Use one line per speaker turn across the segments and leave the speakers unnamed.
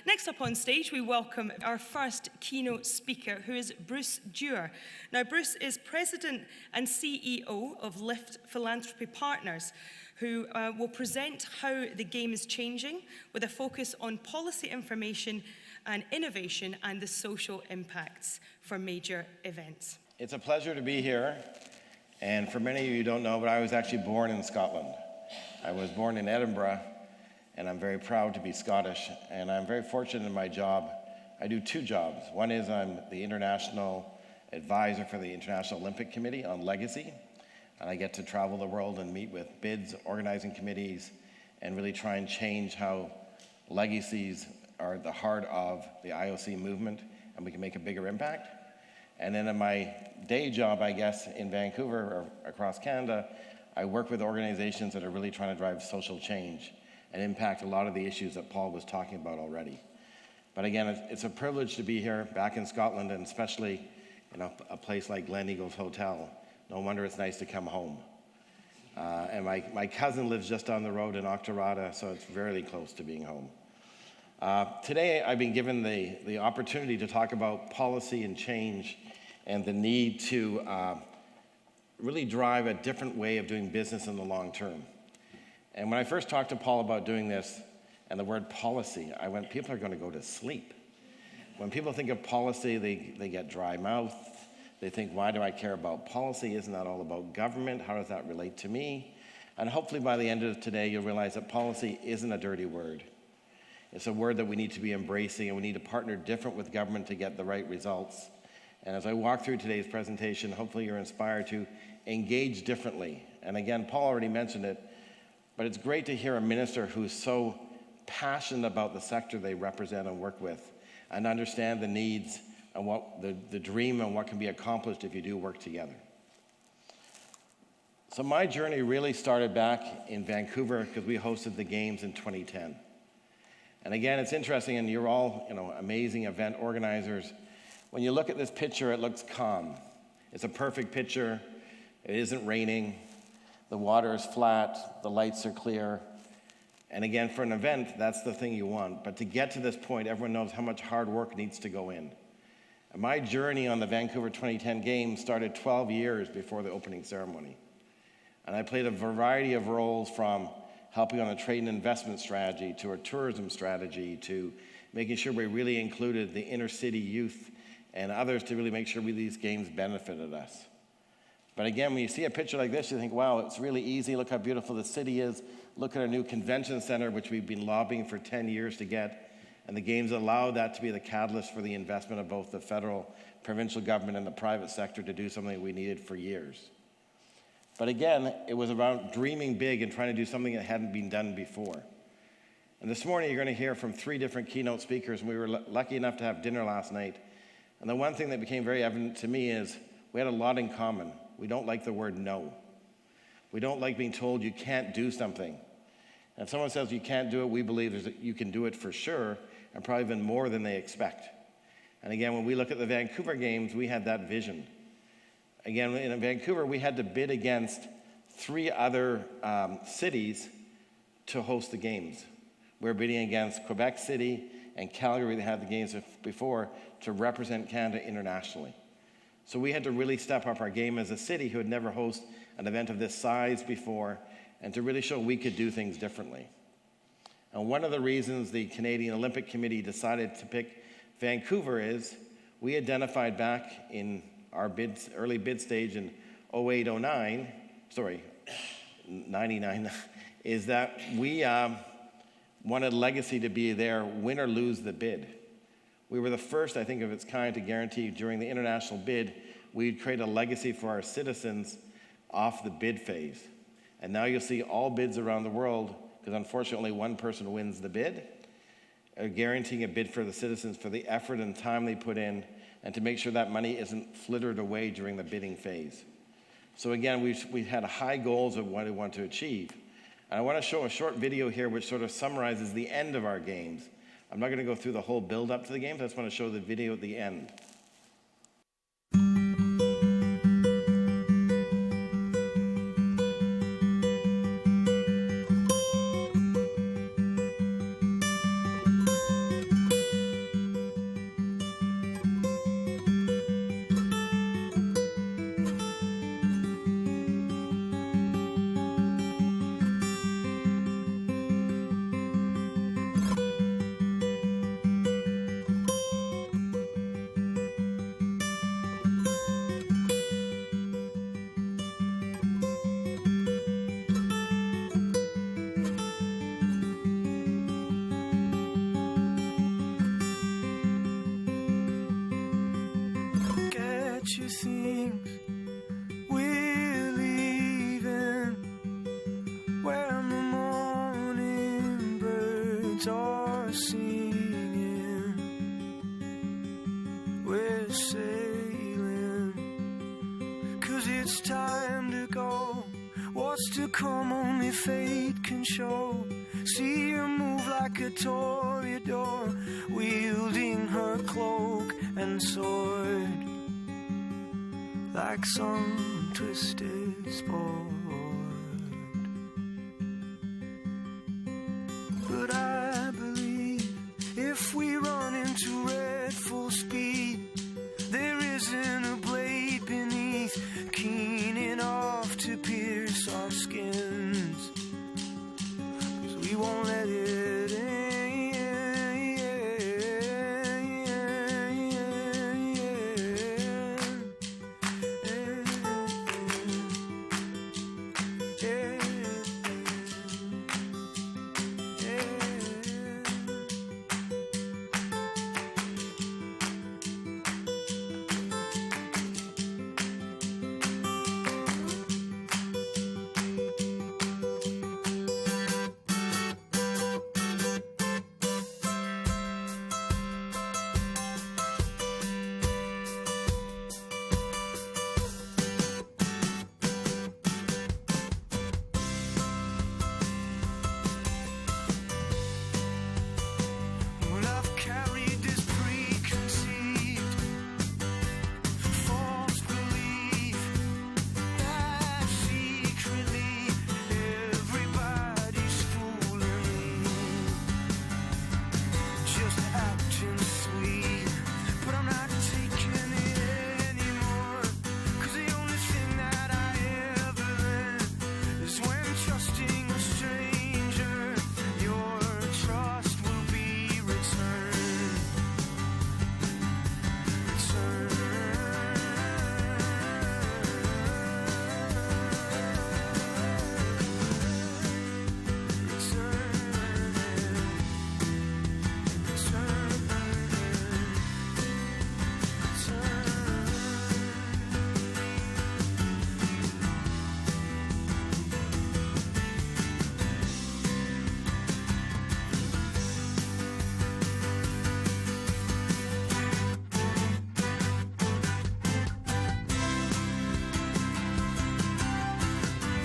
Next up on stage, we welcome our first keynote speaker, who is Bruce Dewar. Now, Bruce is President and CEO of Lift Philanthropy Partners, who will present how the game is changing with a focus on policy information and innovation and the social impacts for major events.
It's a pleasure to be here. And for many of you who don't know, but I was actually born in Scotland. I was born in Edinburgh, and I'm very proud to be Scottish. And I'm very fortunate in my job. I do two jobs. One is I'm the international advisor for the International Olympic Committee on legacy. And I get to travel the world and meet with bids, organizing committees, and really try and change how legacies are at the heart of the IOC movement, and we can make a bigger impact. And then in my day job, I guess, in Vancouver or across Canada, I work with organizations that are really trying to drive social change and impact a lot of the issues that Paul was talking about already. But again, it's a privilege to be here back in Scotland, and especially in a place like Gleneagles Hotel. No wonder it's nice to come home. And my cousin lives just down the road in Octorada, so it's very close to being home. Today, I've been given the opportunity to talk about policy and change and the need to really drive a different way of doing business in the long term. And when I first talked to Paul about doing this and the word policy, I went, people are going to go to sleep. When people think of policy, they get dry mouth. They think, why do I care about policy? Isn't that all about government? How does that relate to me? And hopefully by the end of today, you'll realize that policy isn't a dirty word. It's a word that we need to be embracing, and we need to partner different with government to get the right results. And as I walk through today's presentation, hopefully you're inspired to engage differently. And again, Paul already mentioned it, but it's great to hear a minister who's so passionate about the sector they represent and work with, and understand the needs and what the dream and what can be accomplished if you do work together. So my journey really started back in Vancouver because we hosted the games in 2010. And again, it's interesting, and you're all amazing event organizers. When you look at this picture, it looks calm. It's a perfect picture. It isn't raining. The water is flat. The lights are clear. And again, for an event, that's the thing you want. But to get to this point, everyone knows how much hard work needs to go in. And my journey on the Vancouver 2010 Games started 12 years before the opening ceremony. And I played a variety of roles, from helping on a trade and investment strategy to a tourism strategy to making sure we really included the inner city youth and others to really make sure these games benefited us. But again, when you see a picture like this, you think, wow, it's really easy. Look how beautiful the city is. Look at our new convention center, which we've been lobbying for 10 years to get. And the games allowed that to be the catalyst for the investment of both the federal, provincial government, and the private sector to do something we needed for years. But again, it was about dreaming big and trying to do something that hadn't been done before. And this morning, you're going to hear from 3 different keynote speakers, and we were lucky enough to have dinner last night. And the one thing that became very evident to me is we had a lot in common. We don't like the word no. We don't like being told you can't do something. And if someone says you can't do it, we believe that you can do it for sure, and probably even more than they expect. And again, when we look at the Vancouver Games, we had that vision. Again, in Vancouver, we had to bid against 3 other cities to host the games. We were bidding against Quebec City and Calgary, that had the games before, to represent Canada internationally. So we had to really step up our game as a city who had never hosted an event of this size before, and to really show we could do things differently. And one of the reasons the Canadian Olympic Committee decided to pick Vancouver is we identified back in our early bid stage in 99, is that we wanted legacy to be there, win or lose the bid. We were the first, I think, of its kind to guarantee during the international bid, we'd create a legacy for our citizens off the bid phase. And now you'll see all bids around the world, because unfortunately one person wins the bid, are guaranteeing a bid for the citizens for the effort and time they put in, and to make sure that money isn't flittered away during the bidding phase. So again, we had high goals of what we want to achieve. And I want to show a short video here which sort of summarizes the end of our games. I'm not going to go through the whole build up to the games, I just want to show the video at the end.
come only fate can show. See her move like a toreador, wielding her cloak and sword like some twisted sport. But I believe if we run into red full speed, there isn't a blade beneath keen enough to pierce our skins. 'Cause we won't let it in.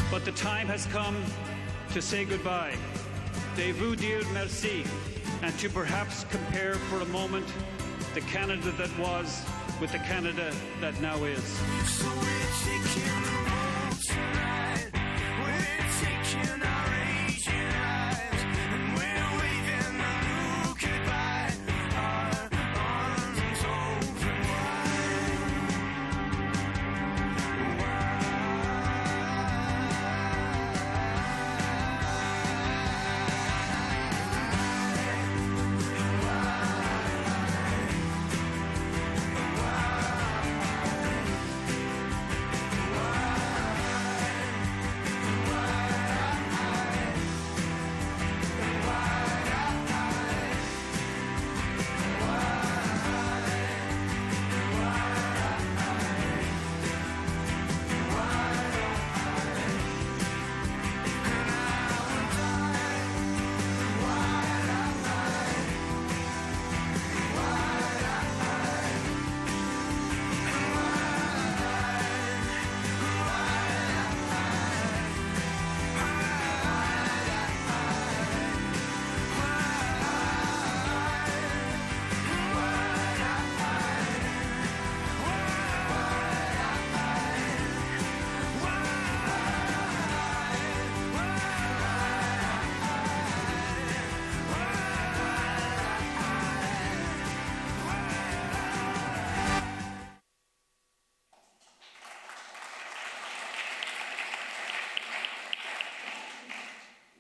But the time has come to say goodbye. De vous dire merci, and to perhaps compare for a moment the Canada that was with the Canada that now is.
So we're taking the road tonight. We're taking our aging lives, and we're waving the new goodbye. Our arms open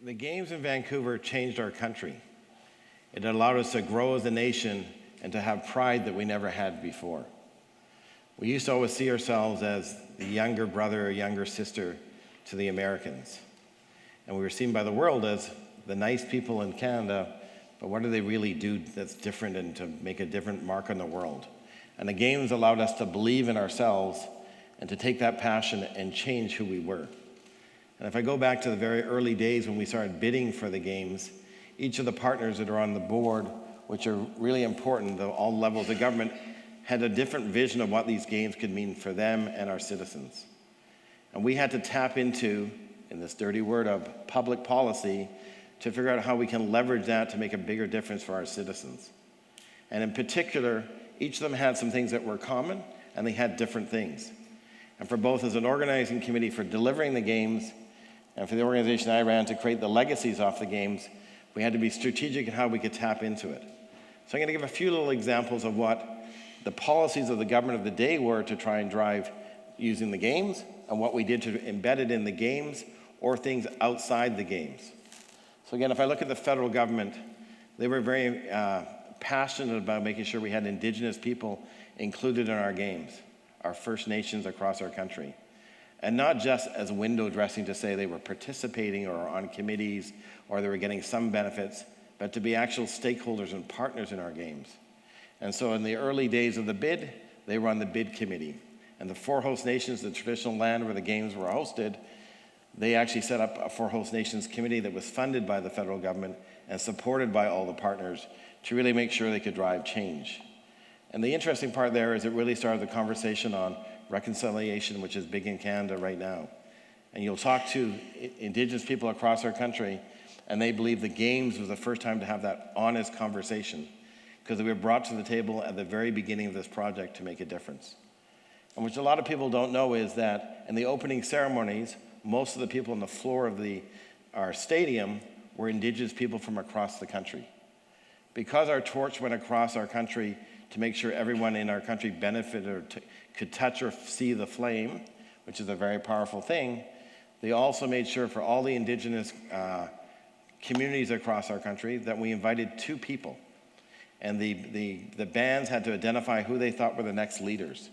The Games in Vancouver changed our country. It allowed us to grow as a nation and to have pride that we never had before. We used to always see ourselves as the younger brother or younger sister to the Americans. And we were seen by the world as the nice people in Canada, but what do they really do that's different and to make a different mark on the world? And the Games allowed us to believe in ourselves and to take that passion and change who we were. And if I go back to the very early days when we started bidding for the Games, each of the partners that are on the board, which are really important, all levels of government, had a different vision of what these Games could mean for them and our citizens. And we had to tap into in this dirty word of public policy, to figure out how we can leverage that to make a bigger difference for our citizens. And in particular, each of them had some things that were common, and they had different things. And for both as an organizing committee for delivering the games, and for the organization I ran to create the legacies off the games, we had to be strategic in how we could tap into it. So I'm going to give a few little examples of what the policies of the government of the day were to try and drive using the games, and what we did to embed it in the games or things outside the games. So again, if I look at the federal government, they were very passionate about making sure we had Indigenous people included in our games, our First Nations across our country. And not just as window dressing to say they were participating or on committees or they were getting some benefits, but to be actual stakeholders and partners in our games. And so in the early days of the bid, they were on the bid committee. And the 4 host nations, the traditional land where the games were hosted, they actually set up a 4 host nations committee that was funded by the federal government and supported by all the partners to really make sure they could drive change. And the interesting part there is it really started the conversation on reconciliation, which is big in Canada right now. And you'll talk to Indigenous people across our country, and they believe the games was the first time to have that honest conversation, because we were brought to the table at the very beginning of this project to make a difference. And which a lot of people don't know is that in the opening ceremonies, most of the people on the floor of our stadium were Indigenous people from across the country. Because our torch went across our country to make sure everyone in our country benefited or could touch or see the flame, which is a very powerful thing, they also made sure for all the Indigenous communities across our country that we invited 2 people. And the bands had to identify who they thought were the next leaders,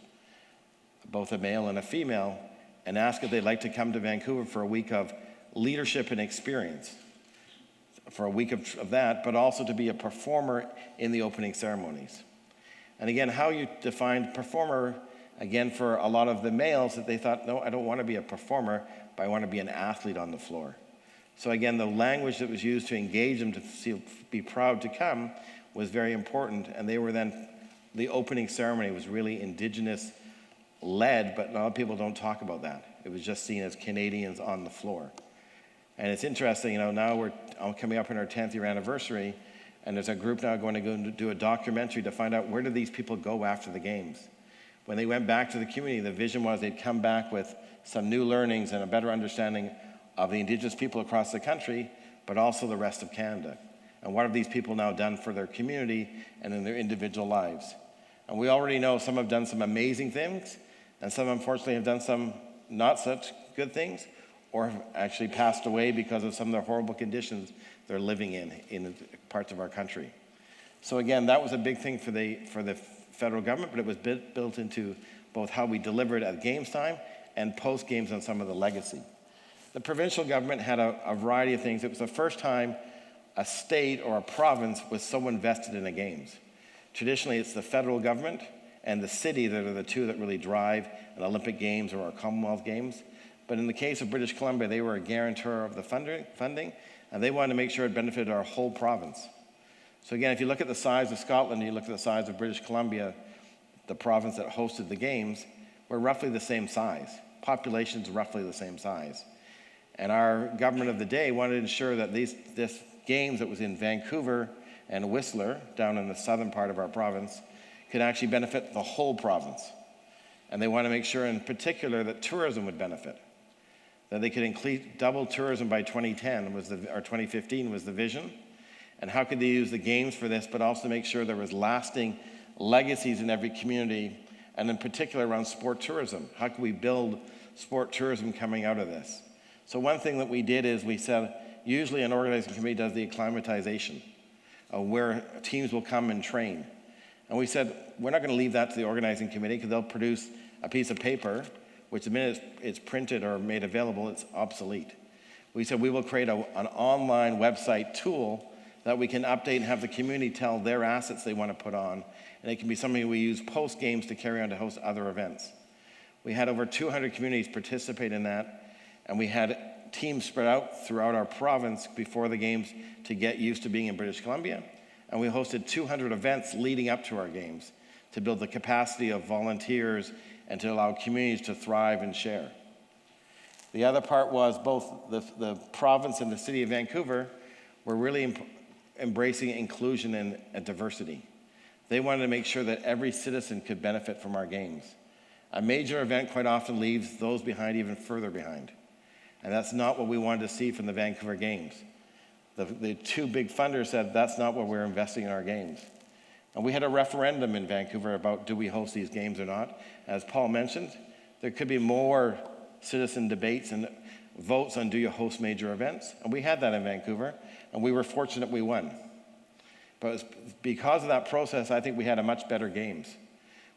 both a male and a female, and ask if they'd like to come to Vancouver for a week of leadership and experience, for a week of that, but also to be a performer in the opening ceremonies. And again, how you defined performer, again, for a lot of the males, that they thought, no, I don't want to be a performer, but I want to be an athlete on the floor. So again, the language that was used to engage them to be proud to come was very important, and they were then, the opening ceremony was really Indigenous led, but a lot of people don't talk about that. It was just seen as Canadians on the floor. And it's interesting, now we're coming up on our 10th year anniversary, and there's a group now going to go and do a documentary to find out where do these people go after the games. When they went back to the community, the vision was they'd come back with some new learnings and a better understanding of the Indigenous people across the country, but also the rest of Canada. And what have these people now done for their community and in their individual lives? And we already know some have done some amazing things, and some unfortunately have done some not such good things, or have actually passed away because of some of the horrible conditions they're living in parts of our country. So again, that was a big thing for the federal government, but it was built into both how we delivered at games time and post games on some of the legacy. The provincial government had a variety of things. It was the first time a state or a province was so invested in the games. Traditionally, it's the federal government and the city that are the 2 that really drive an Olympic Games or a Commonwealth Games. But in the case of British Columbia, they were a guarantor of the funding, and they wanted to make sure it benefited our whole province. So again, if you look at the size of Scotland, you look at the size of British Columbia, the province that hosted the games, we're roughly the same size. Population's roughly the same size. And our government of the day wanted to ensure that this games that was in Vancouver and Whistler, down in the southern part of our province, could actually benefit the whole province. And they want to make sure in particular that tourism would benefit, that they could double tourism by 2010 or 2015 was the vision. And how could they use the games for this, but also make sure there was lasting legacies in every community, and in particular around sport tourism. How could we build sport tourism coming out of this? So one thing that we did is we said, usually an organizing committee does the acclimatization of where teams will come and train. And we said, we're not going to leave that to the organizing committee because they'll produce a piece of paper, which the minute it's printed or made available, it's obsolete. We said we will create an online website tool that we can update and have the community tell their assets they want to put on. And it can be something we use post-games to carry on to host other events. We had over 200 communities participate in that, and we had teams spread out throughout our province before the games to get used to being in British Columbia. And we hosted 200 events leading up to our games to build the capacity of volunteers and to allow communities to thrive and share. The other part was both the province and the city of Vancouver were really embracing inclusion and diversity. They wanted to make sure that every citizen could benefit from our games. A major event quite often leaves those behind even further behind. And that's not what we wanted to see from the Vancouver Games. The two big funders said that's not what we're investing in our games. And we had a referendum in Vancouver about do we host these games or not. As Paul mentioned, there could be more citizen debates and votes on do you host major events. And we had that in Vancouver, and we were fortunate we won. But because of that process, I think we had a much better games.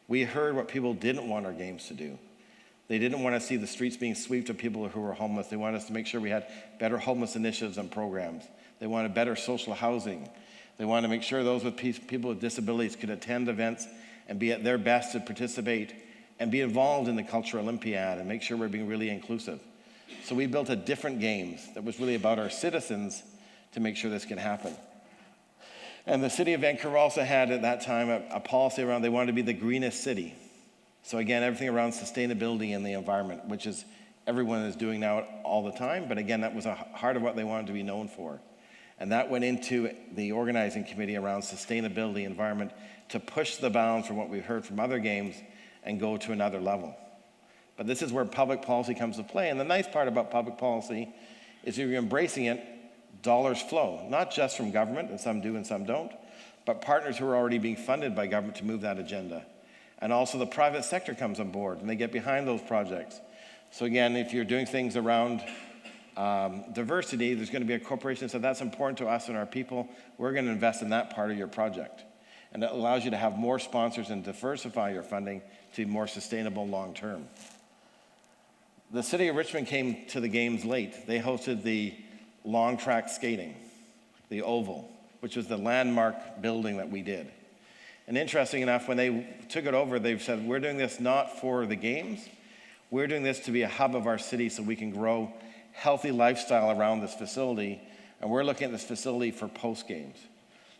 We heard what people didn't want our games to do. They didn't want to see the streets being swept of people who were homeless. They wanted us to make sure we had better homeless initiatives and programs. They wanted better social housing. They wanted to make sure those with people with disabilities could attend events and be at their best to participate and be involved in the Culture Olympiad and make sure we're being really inclusive. So we built a different games that was really about our citizens to make sure this could happen. And the city of Vancouver also had at that time a policy around they wanted to be the greenest city. So again, everything around sustainability and the environment, which is everyone is doing now all the time. But again, that was a heart of what they wanted to be known for. And that went into the organizing committee around sustainability, environment, to push the bounds from what we've heard from other games and go to another level. But this is where public policy comes to play. And the nice part about public policy is if you're embracing it, dollars flow, not just from government, and some do and some don't, but partners who are already being funded by government to move that agenda. And also the private sector comes on board and they get behind those projects. So again, if you're doing things around diversity, there's going to be a corporation that says that's important to us and our people. We're going to invest in that part of your project. And it allows you to have more sponsors and diversify your funding to be more sustainable long term. The city of Richmond came to the games late. They hosted the long track skating, the Oval, which was the landmark building that we did. And interesting enough, when they took it over, they've said, we're doing this not for the games. We're doing this to be a hub of our city so we can grow healthy lifestyle around this facility. And we're looking at this facility for post-games.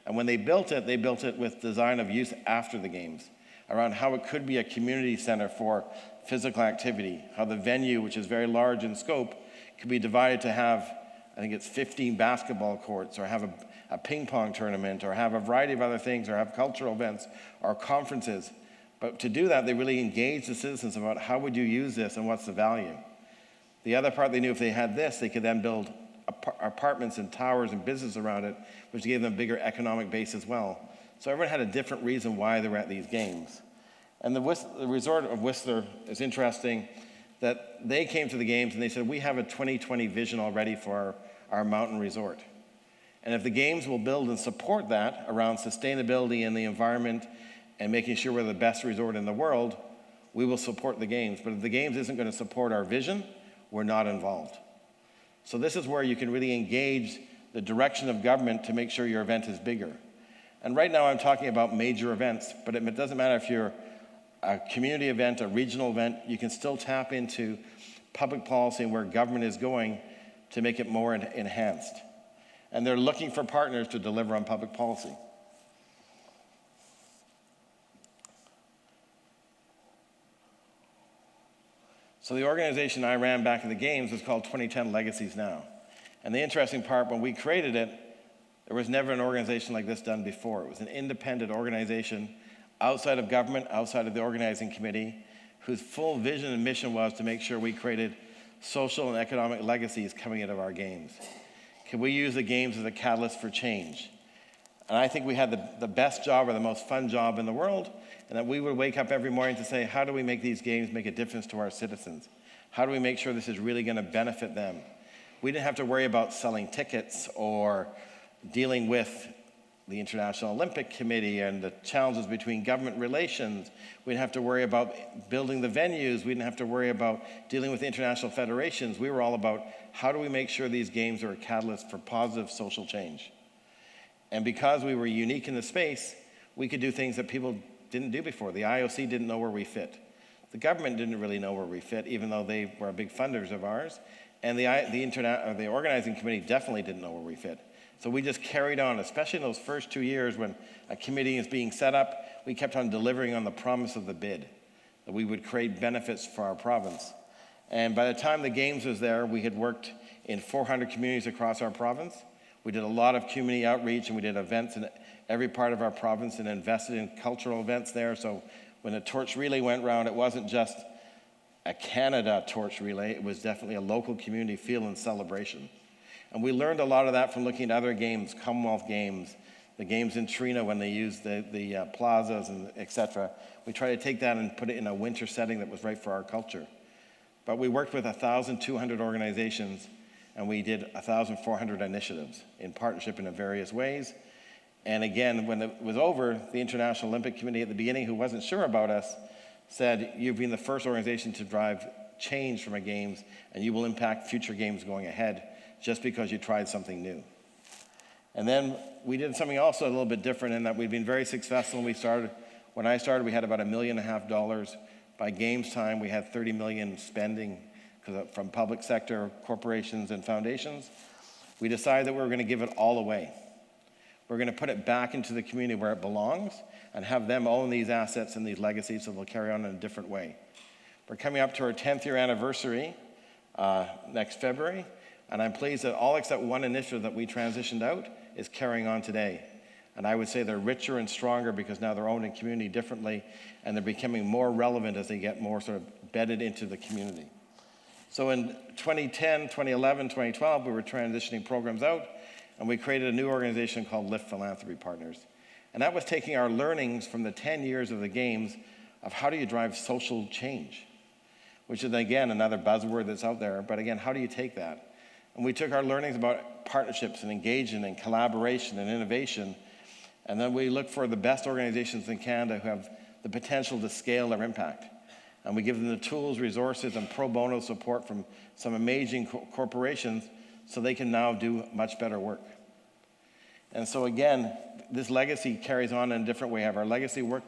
And when they built it with design of use after the games, around how it could be a community center for physical activity, how the venue, which is very large in scope, could be divided to have, I think it's 15 basketball courts, or have a ping pong tournament, or have a variety of other things, or have cultural events, or conferences. But to do that, they really engaged the citizens about how would you use this and what's the value. The other part, they knew if they had this, they could then build apartments and towers and business around it, which gave them a bigger economic base as well. So everyone had a different reason why they were at these games. And the resort of Whistler is interesting that they came to the games and they said, we have a 2020 vision already for our mountain resort. And if the games will build and support that around sustainability and the environment and making sure we're the best resort in the world, we will support the games. But if the games isn't going to support our vision, we're not involved. So this is where you can really engage the direction of government to make sure your event is bigger. And right now I'm talking about major events, but it doesn't matter if you're a community event, a regional event, you can still tap into public policy and where government is going to make it more enhanced. And they're looking for partners to deliver on public policy. So the organization I ran back in the games was called 2010 Legacies Now. And the interesting part, when we created it, there was never an organization like this done before. It was an independent organization outside of government, outside of the organizing committee, whose full vision and mission was to make sure we created social and economic legacies coming out of our games. Can we use the games as a catalyst for change? And I think we had the best job or the most fun job in the world, and that we would wake up every morning to say, how do we make these games make a difference to our citizens? How do we make sure this is really going to benefit them? We didn't have to worry about selling tickets or dealing with the International Olympic Committee and the challenges between government relations. We didn't have to worry about building the venues. We didn't have to worry about dealing with international federations. We were all about how do we make sure these games are a catalyst for positive social change. And because we were unique in the space, we could do things that people didn't do before. The IOC didn't know where we fit. The government didn't really know where we fit, even though they were big funders of ours. And the organizing committee definitely didn't know where we fit. So we just carried on, especially in those first 2 years when a committee is being set up, we kept on delivering on the promise of the bid, that we would create benefits for our province. And by the time the Games was there, we had worked in 400 communities across our province. We did a lot of community outreach, and we did events in every part of our province and invested in cultural events there. So when the torch relay went round, it wasn't just a Canada torch relay, it was definitely a local community feel and celebration. And we learned a lot of that from looking at other games, Commonwealth Games, the games in Trina when they used the plazas and et cetera. We tried to take that and put it in a winter setting that was right for our culture. But we worked with 1,200 organizations, and we did 1,400 initiatives in partnership in various ways. And again, when it was over, the International Olympic Committee at the beginning, who wasn't sure about us, said, you've been the first organization to drive change from a Games, and you will impact future Games going ahead just because you tried something new. And then we did something also a little bit different in that we've been very successful. When I started, we had about $1.5 million. By Games time, we had 30 million spending from public sector corporations and foundations. We decided that we were going to give it all away. We're going to put it back into the community where it belongs and have them own these assets and these legacies so they'll carry on in a different way. We're coming up to our 10th year anniversary next February, and I'm pleased that all except one initiative that we transitioned out is carrying on today. And I would say they're richer and stronger because now they're owned in community differently, and they're becoming more relevant as they get more sort of bedded into the community. So in 2010, 2011, 2012, we were transitioning programs out, and we created a new organization called Lift Philanthropy Partners. And that was taking our learnings from the 10 years of the Games of how do you drive social change, which is, again, another buzzword that's out there. But again, how do you take that? And we took our learnings about partnerships and engagement and collaboration and innovation, and then we look for the best organizations in Canada who have the potential to scale their impact. And we give them the tools, resources, and pro bono support from some amazing corporations so they can now do much better work. And so again, this legacy carries on in a different way. We have our legacy work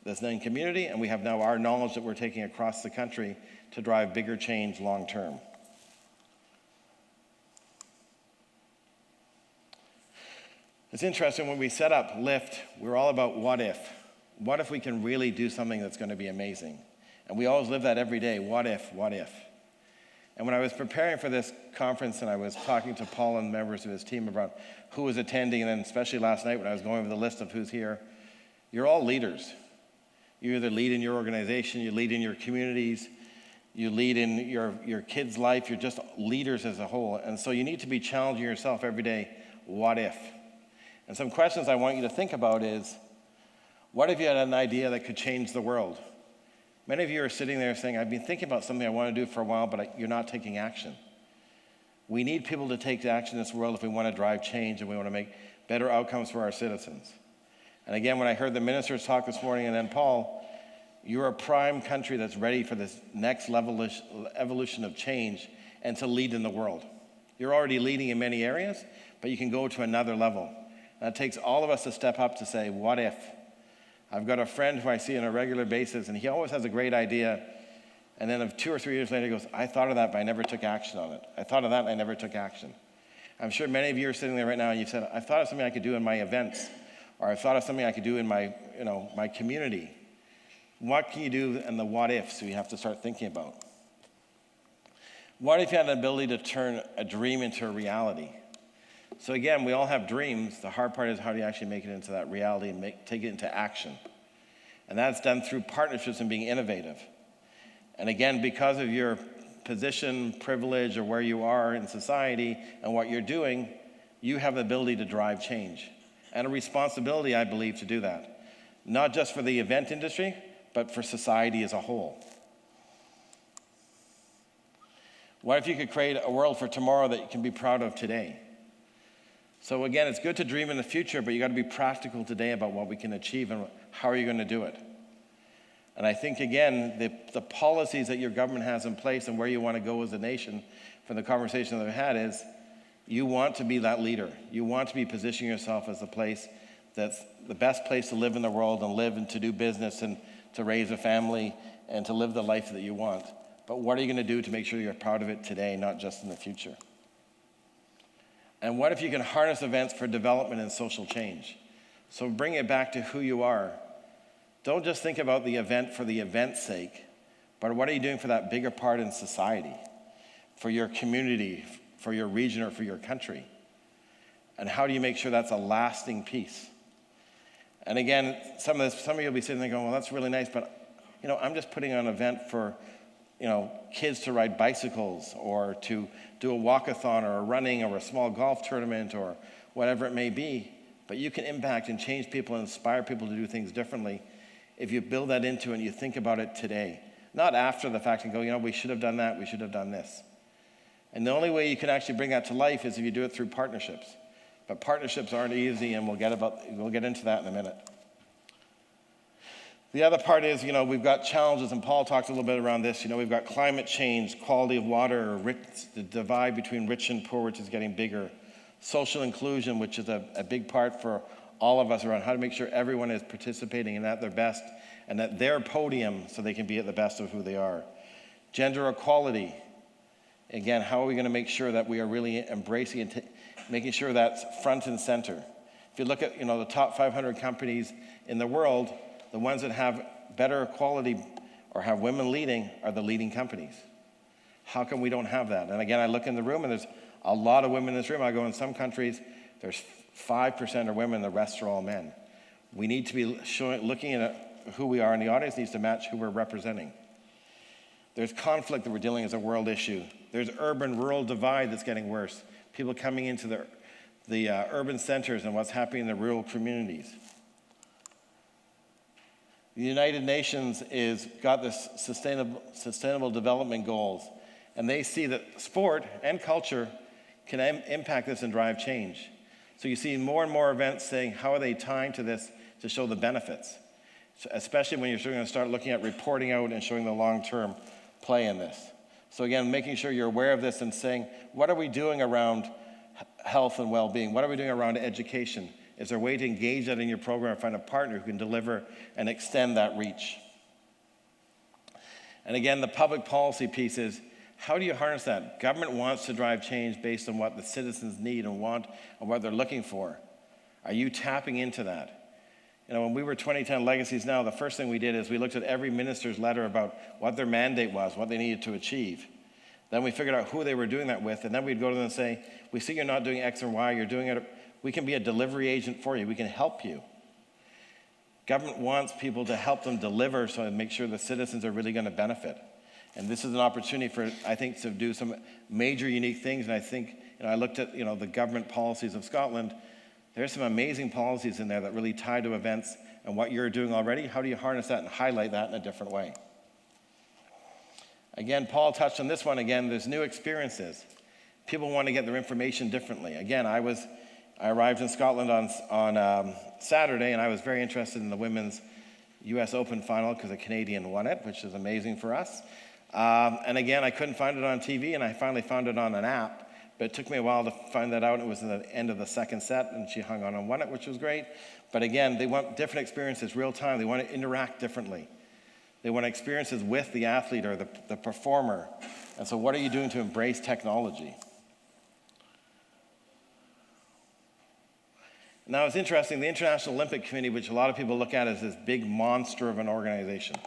that's in community, and we have now our knowledge that we're taking across the country to drive bigger change long term. It's interesting, when we set up Lift, we were all about what if. What if we can really do something that's going to be amazing? And we always live that every day, what if, what if? And when I was preparing for this conference and I was talking to Paul and members of his team about who was attending, and then especially last night when I was going over the list of who's here, you're all leaders. You either lead in your organization, you lead in your communities, you lead in your kids' life, you're just leaders as a whole. And so you need to be challenging yourself every day, what if? And some questions I want you to think about is, what if you had an idea that could change the world? Many of you are sitting there saying, I've been thinking about something I want to do for a while, but you're not taking action. We need people to take action in this world if we want to drive change and we want to make better outcomes for our citizens. And again, when I heard the ministers talk this morning and then Paul, you're a prime country that's ready for this next level evolution of change and to lead in the world. You're already leading in many areas, but you can go to another level. And it takes all of us to step up to say, what if? I've got a friend who I see on a regular basis, and he always has a great idea. And then 2 or 3 years later, he goes, I thought of that, but I never took action on it. I thought of that, and I never took action. I'm sure many of you are sitting there right now, and you've said, I thought of something I could do in my events, or I thought of something I could do in my community. What can you do in the what ifs we have to start thinking about? What if you had the ability to turn a dream into a reality? So again, we all have dreams. The hard part is how do you actually make it into that reality and take it into action? And that's done through partnerships and being innovative. And again, because of your position, privilege, or where you are in society and what you're doing, you have the ability to drive change. And a responsibility, I believe, to do that. Not just for the event industry, but for society as a whole. What if you could create a world for tomorrow that you can be proud of today? So again, it's good to dream in the future, but you got to be practical today about what we can achieve and how are you going to do it. And I think, again, the policies that your government has in place and where you want to go as a nation, from the conversation that we've had, is you want to be that leader. You want to be positioning yourself as the place that's the best place to live in the world and live and to do business and to raise a family and to live the life that you want. But what are you going to do to make sure you're proud of it today, not just in the future? And what if you can harness events for development and social change? So bring it back to who you are. Don't just think about the event for the event's sake, but what are you doing for that bigger part in society, for your community, for your region, or for your country? And how do you make sure that's a lasting piece? And again, some of you will be sitting there going, well, that's really nice, but I'm just putting on an event for kids to ride bicycles, or to do a walkathon, or a running, or a small golf tournament, or whatever it may be. But you can impact and change people and inspire people to do things differently if you build that into it and you think about it today. Not after the fact and go, we should have done that, we should have done this. And the only way you can actually bring that to life is if you do it through partnerships. But partnerships aren't easy, and we'll get into that in a minute. The other part is, we've got challenges, and Paul talked a little bit around this. We've got climate change, quality of water, the divide between rich and poor, which is getting bigger. Social inclusion, which is a big part for all of us around how to make sure everyone is participating and at their best, and at their podium so they can be at the best of who they are. Gender equality. Again, how are we going to make sure that we are really embracing and making sure that's front and center? If you look at the top 500 companies in the world, the ones that have better equality or have women leading are the leading companies. How come we don't have that? And again, I look in the room, and there's a lot of women in this room. I go, in some countries, there's 5% are women, the rest are all men. We need to be looking at who we are, and the audience needs to match who we're representing. There's conflict that we're dealing as a world issue. There's urban-rural divide that's getting worse. People coming into the urban centers and what's happening in the rural communities. The United Nations is got this sustainable development goals, and they see that sport and culture can impact this and drive change. So you see more and more events saying, how are they tying to this to show the benefits? So especially when you're going to start looking at reporting out and showing the long-term play in this. So again, making sure you're aware of this and saying, what are we doing around health and well-being? What are we doing around education? Is there a way to engage that in your program and find a partner who can deliver and extend that reach? And again, the public policy piece is, how do you harness that? Government wants to drive change based on what the citizens need and want and what they're looking for. Are you tapping into that? When we were 2010 Legacies Now, the first thing we did is we looked at every minister's letter about what their mandate was, what they needed to achieve. Then we figured out who they were doing that with, and then we'd go to them and say, we see you're not doing X and Y, you're doing it. We can be a delivery agent for you. We can help you. Government wants people to help them deliver so to make sure the citizens are really going to benefit. And this is an opportunity for, I think, to do some major unique things. And I think, I looked at, the government policies of Scotland. There's some amazing policies in there that really tie to events and what you're doing already. How do you harness that and highlight that in a different way? Again, Paul touched on this one again. There's new experiences. People want to get their information differently. Again, I arrived in Scotland on Saturday, and I was very interested in the women's U.S. Open final because a Canadian won it, which is amazing for us. And again, I couldn't find it on TV, and I finally found it on an app. But it took me a while to find that out. It was at the end of the second set, and she hung on and won it, which was great. But again, they want different experiences, real time. They want to interact differently. They want experiences with the athlete or the performer. And so what are you doing to embrace technology? Now, it's interesting, the International Olympic Committee, which a lot of people look at as this big monster of an organization.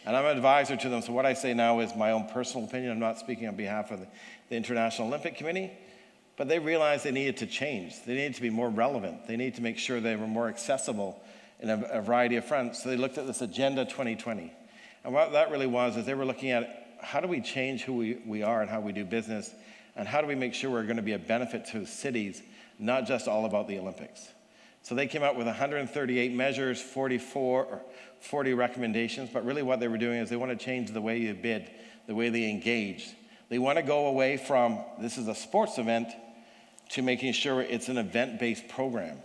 And I'm an advisor to them, so what I say now is my own personal opinion. I'm not speaking on behalf of the International Olympic Committee, but they realized they needed to change. They needed to be more relevant. They needed to make sure they were more accessible in a variety of fronts. So they looked at this Agenda 2020. And what that really was is they were looking at how do we change who we are and how we do business, and how do we make sure we're going to be a benefit to cities, not just all about the Olympics. So they came out with 138 measures, 40 recommendations, but really what they were doing is they want to change the way you bid, the way they engage. They want to go away from, this is a sports event, to making sure it's an event-based program,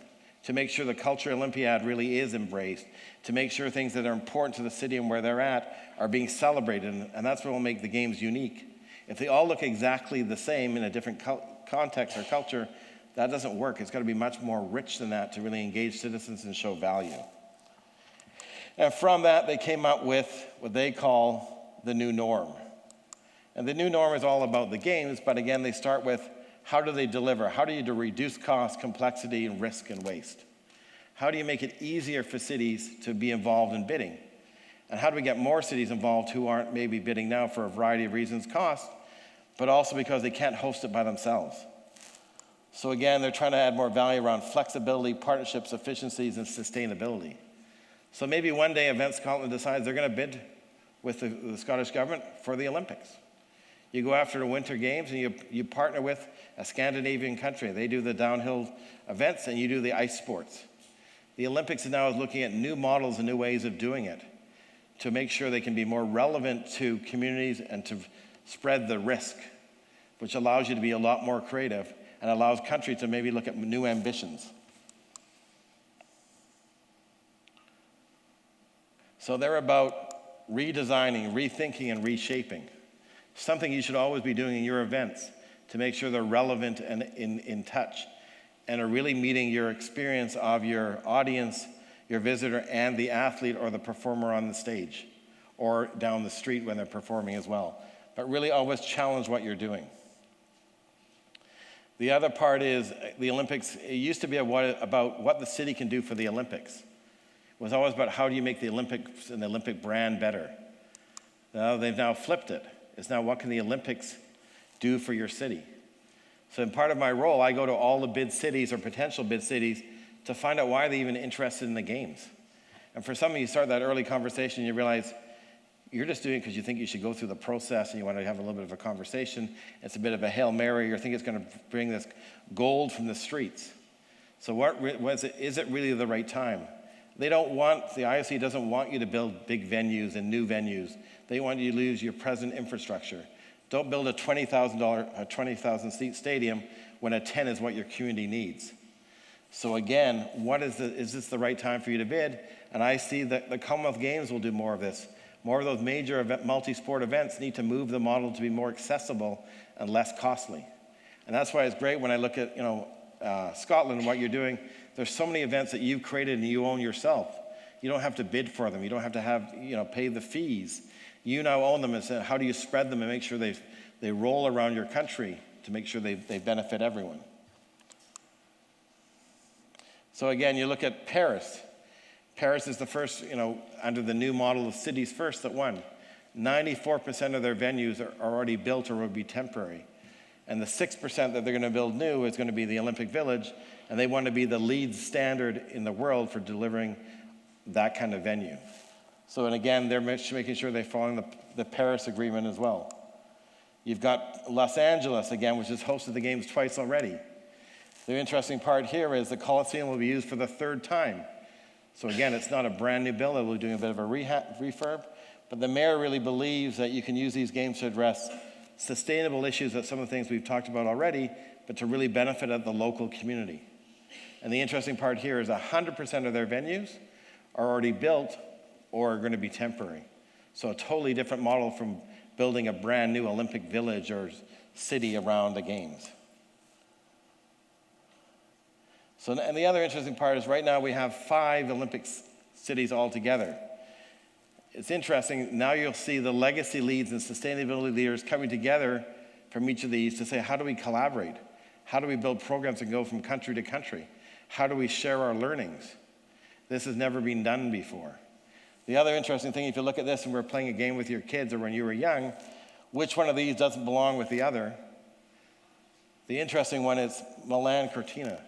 to make sure the Culture Olympiad really is embraced, to make sure things that are important to the city and where they're at are being celebrated, and that's what will make the games unique. If they all look exactly the same in a different context or culture, that doesn't work. It's got to be much more rich than that to really engage citizens and show value. And from that, they came up with what they call the new norm. And the new norm is all about the games, but again, they start with how do they deliver? How do you reduce cost, complexity, and risk and waste? How do you make it easier for cities to be involved in bidding? And how do we get more cities involved who aren't maybe bidding now for a variety of reasons, cost, but also because they can't host it by themselves. So again, they're trying to add more value around flexibility, partnerships, efficiencies, and sustainability. So maybe one day EventScotland decides they're going to bid with the Scottish government for the Olympics. You go after the Winter Games and you partner with a Scandinavian country. They do the downhill events and you do the ice sports. The Olympics now is looking at new models and new ways of doing it to make sure they can be more relevant to communities and to spread the risk, which allows you to be a lot more creative and allows countries to maybe look at new ambitions. So they're about redesigning, rethinking, and reshaping. Something you should always be doing in your events to make sure they're relevant and in touch and are really meeting your experience of your audience, your visitor, and the athlete or the performer on the stage or down the street when they're performing as well. But really always challenge what you're doing. The other part is the Olympics. It used to be about what the city can do for the Olympics. It was always about how do you make the Olympics and the Olympic brand better. Now they've now flipped it. It's now what can the Olympics do for your city? So in part of my role, I go to all the bid cities or potential bid cities to find out why they're even interested in the games. And for some of you, start that early conversation, you realize you're just doing it because you think you should go through the process and you want to have a little bit of a conversation. It's a bit of a Hail Mary, or think it's going to bring this gold from the streets. So is it really the right time? The IOC doesn't want you to build big venues and new venues. They want you to use your present infrastructure. Don't build a $20,000 seat stadium when a 10 is what your community needs. So again, is this the right time for you to bid? And I see that the Commonwealth Games will do more of this. More of those major multi-sport events need to move the model to be more accessible and less costly. And that's why it's great when I look at Scotland and what you're doing. There's so many events that you've created and you own yourself. You don't have to bid for them. You don't have to pay the fees. You now own them, and say, how do you spread them and make sure they roll around your country to make sure they benefit everyone? So again, you look at Paris. Paris is the first, under the new model of cities first that won. 94% of their venues are already built or will be temporary. And the 6% that they're going to build new is going to be the Olympic Village, and they want to be the lead standard in the world for delivering that kind of venue. So, and again, they're making sure they're following the Paris Agreement as well. You've got Los Angeles, again, which has hosted the games twice already. The interesting part here is the Coliseum will be used for the third time. So again, it's not a brand new build, we're doing a bit of a refurb, but the mayor really believes that you can use these games to address sustainable issues that some of the things we've talked about already, but to really benefit the local community. And the interesting part here is 100% of their venues are already built or are going to be temporary. So a totally different model from building a brand new Olympic village or city around the games. So, and the other interesting part is right now we have 5 Olympic cities all together. It's interesting, now you'll see the legacy leads and sustainability leaders coming together from each of these to say, how do we collaborate? How do we build programs and go from country to country? How do we share our learnings? This has never been done before. The other interesting thing, if you look at this and we're playing a game with your kids or when you were young, which one of these doesn't belong with the other? The interesting one is Milan Cortina.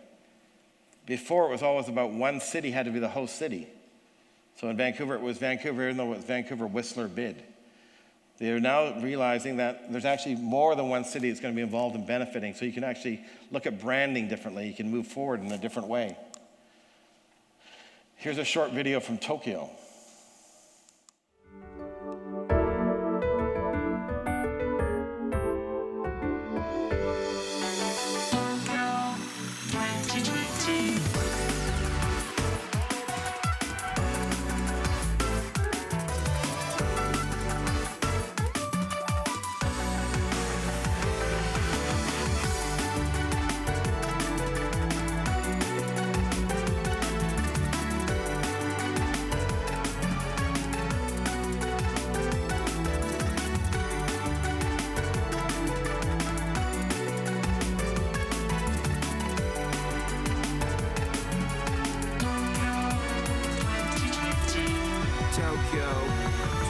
Before, it was always about one city had to be the host city. So in Vancouver, it was Vancouver, even though it was Vancouver Whistler bid. They're now realizing that there's actually more than one city that's going to be involved in benefiting, so you can actually look at branding differently. You can move forward in a different way. Here's a short video from Tokyo.
Tokyo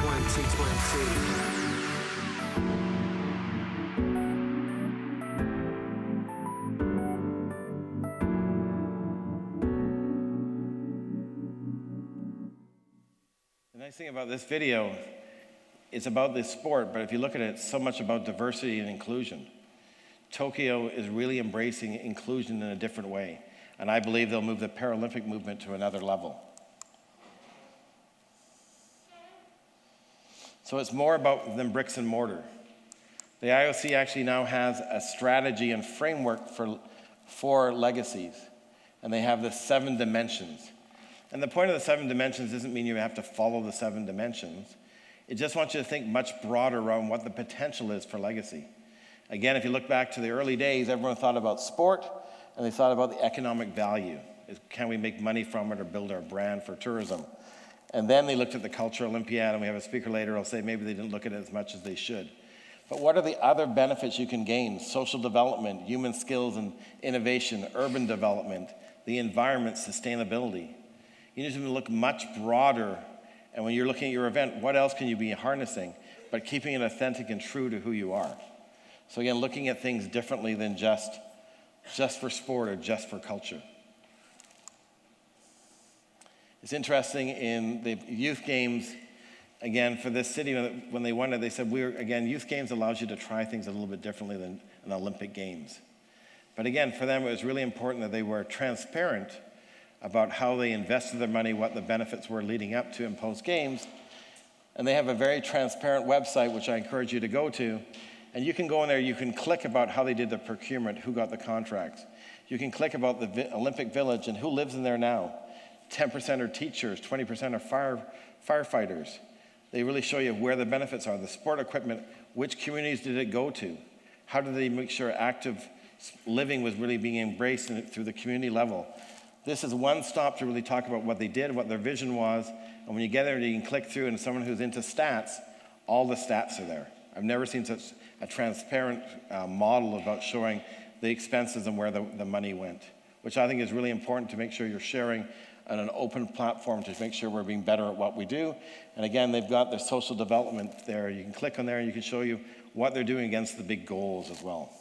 2020.
The nice thing about this video, it's about this sport, but if you look at it, it's so much about diversity and inclusion. Tokyo is really embracing inclusion in a different way, and I believe they'll move the Paralympic movement to another level. So it's more about than bricks and mortar. The IOC actually now has a strategy and framework for legacies, and they have the 7 dimensions. And the point of the 7 dimensions doesn't mean you have to follow the 7 dimensions. It just wants you to think much broader around what the potential is for legacy. Again, if you look back to the early days, everyone thought about sport, and they thought about the economic value. Can we make money from it or build our brand for tourism? And then they looked at the Culture Olympiad, and we have a speaker later who'll say maybe they didn't look at it as much as they should. But what are the other benefits you can gain? Social development, human skills and innovation, urban development, the environment, sustainability. You need to look much broader, and when you're looking at your event, what else can you be harnessing, but keeping it authentic and true to who you are? So again, looking at things differently than just for sport or just for culture. It's interesting in the youth games, again, for this city, when they won it, they said, youth games allows you to try things a little bit differently than an Olympic Games. But again, for them, it was really important that they were transparent about how they invested their money, what the benefits were leading up to and post games. And they have a very transparent website, which I encourage you to go to. And you can go in there, you can click about how they did the procurement, who got the contracts. You can click about the Olympic Village and who lives in there now. 10% are teachers, 20% are firefighters. They really show you where the benefits are. The sport equipment, which communities did it go to? How did they make sure active living was really being embraced through the community level? This is one stop to really talk about what they did, what their vision was, and when you get there, you can click through, and someone who's into stats, all the stats are there. I've never seen such a transparent model about showing the expenses and where the money went, which I think is really important to make sure you're sharing on an open platform to make sure we're being better at what we do. And again, they've got their social development there. You can click on there and you can show you what they're doing against the big goals as well.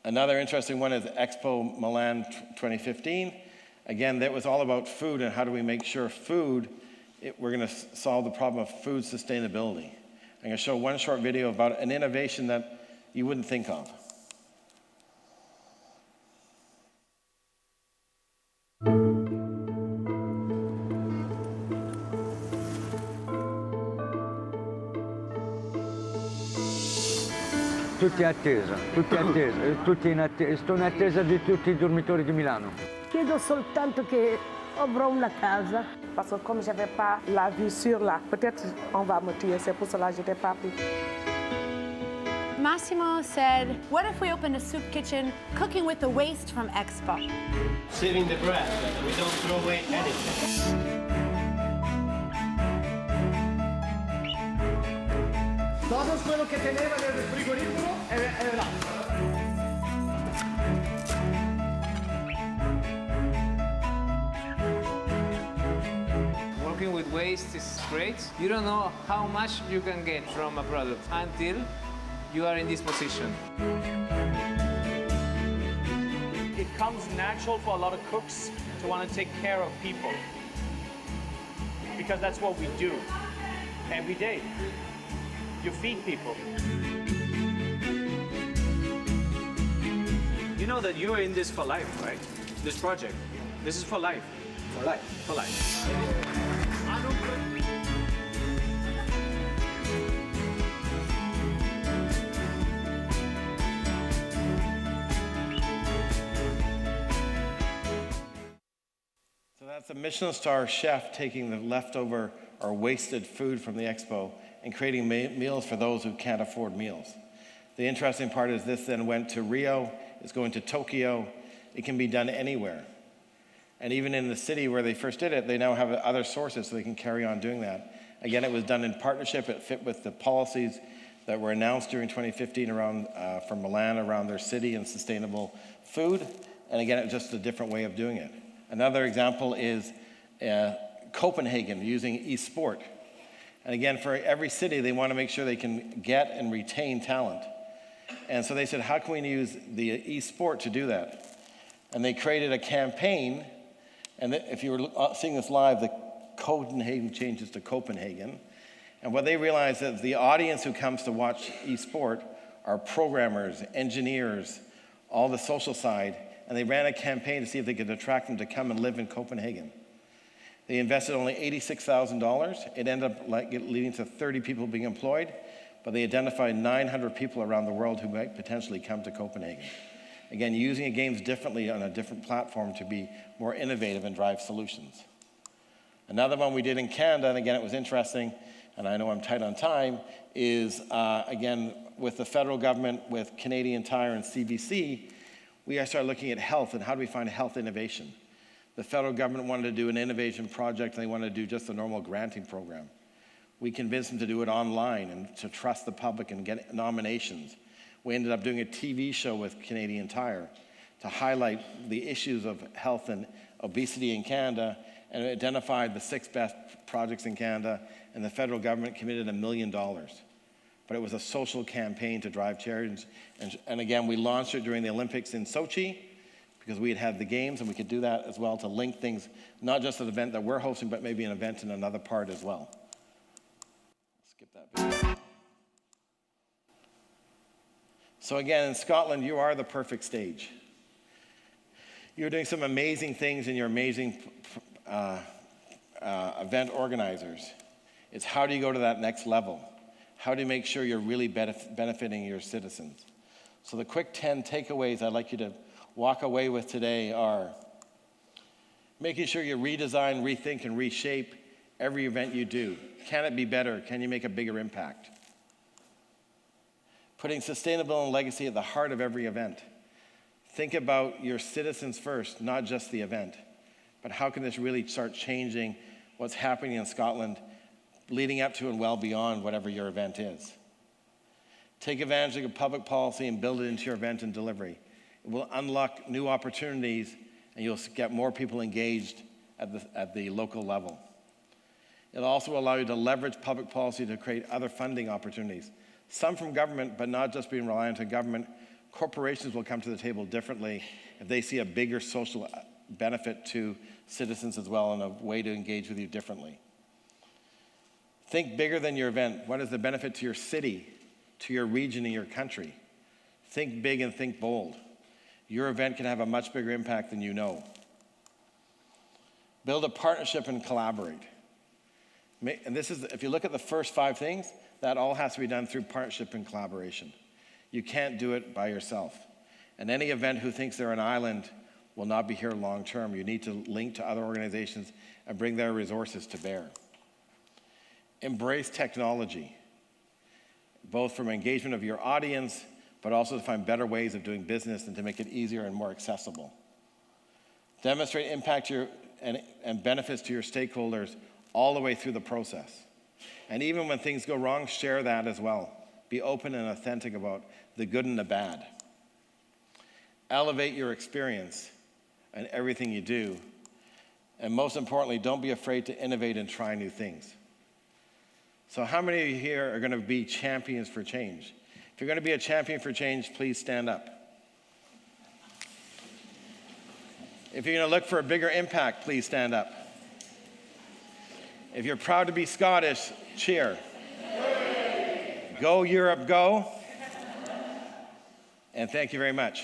Another interesting one is Expo Milan 2015. Again, that was all about food and how do we make sure we're going to solve the problem of food sustainability. I'm going to show one short video about an innovation that you wouldn't think of.
Tutti in attesa, sto in attesa di tutti i dormitori di Milano.
Chiedo soltanto che avrò una casa.
Parce que comme je n'avais pas la vue sur là, peut-être on va me tuer, c'est pour cela que je n'étais pas pris.
Massimo said, what if we opened a soup kitchen cooking with the waste from Expo?
Saving the bread, we don't throw away anything.
Todo quello che teneva nel frigorifero è là.
Working with waste is great. You don't know how much you can get from a product until you are in this position.
It comes natural for a lot of cooks to want to take care of people, because that's what we do every day. You feed people. You know that you are in this for life, right? This project. This is for life. For life. For life.
So that's a Michelin star chef taking the leftover or wasted food from the expo and creating meals for those who can't afford meals. The interesting part is this then went to Rio, it's going to Tokyo. It can be done anywhere. And even in the city where they first did it, they now have other sources so they can carry on doing that. Again, it was done in partnership. It fit with the policies that were announced during 2015 around for Milan around their city and sustainable food. And again, it was just a different way of doing it. Another example is Copenhagen using eSport. And again, for every city, they want to make sure they can get and retain talent. And so they said, how can we use the eSport to do that? And they created a campaign, and if you were seeing this live, the Copenhagen changes to Copenhagen. And what they realized is the audience who comes to watch eSport are programmers, engineers, all the social side, and they ran a campaign to see if they could attract them to come and live in Copenhagen. They invested only $86,000. It ended up leading to 30 people being employed, but they identified 900 people around the world who might potentially come to Copenhagen. Again, using games differently on a different platform to be more innovative and drive solutions. Another one we did in Canada, and again, it was interesting, and I know I'm tight on time, is again, with the federal government, with Canadian Tire and CBC, we started looking at health and how do we find health innovation. The federal government wanted to do an innovation project, and they wanted to do just a normal granting program. We convinced them to do it online and to trust the public and get nominations. We ended up doing a TV show with Canadian Tire to highlight the issues of health and obesity in Canada, and it identified the 6 best projects in Canada, and the federal government committed $1 million. But it was a social campaign to drive change. And again, we launched it during the Olympics in Sochi, because we had the games, and we could do that as well to link things, not just an event that we're hosting, but maybe an event in another part as well. Skip that video. So again, in Scotland, you are the perfect stage. You're doing some amazing things, and you're amazing event organizers. It's how do you go to that next level? How do you make sure you're really benefiting your citizens? So the quick 10 takeaways I'd like you to walk away with today are making sure you redesign, rethink, and reshape every event you do. Can it be better? Can you make a bigger impact? Putting sustainability and legacy at the heart of every event. Think about your citizens first, not just the event, but how can this really start changing what's happening in Scotland, leading up to and well beyond whatever your event is. Take advantage of public policy and build it into your event and delivery. It will unlock new opportunities, and you'll get more people engaged at the local level. It'll also allow you to leverage public policy to create other funding opportunities. Some from government, but not just being reliant on government. Corporations will come to the table differently if they see a bigger social benefit to citizens as well and a way to engage with you differently. Think bigger than your event. What is the benefit to your city, to your region, and your country? Think big and think bold. Your event can have a much bigger impact than you know. Build a partnership and collaborate. And this is, if you look at the first 5 things, that all has to be done through partnership and collaboration. You can't do it by yourself. And any event who thinks they're an island will not be here long term. You need to link to other organizations and bring their resources to bear. Embrace technology, both from engagement of your audience, but also to find better ways of doing business and to make it easier and more accessible. Demonstrate impact and benefits to your stakeholders all the way through the process. And even when things go wrong, share that as well. Be open and authentic about the good and the bad. Elevate your experience and everything you do. And most importantly, don't be afraid to innovate and try new things. So how many of you here are going to be champions for change? If you're going to be a champion for change, please stand up. If you're going to look for a bigger impact, please stand up. If you're proud to be Scottish, cheer. Go Europe, go. And thank you very much.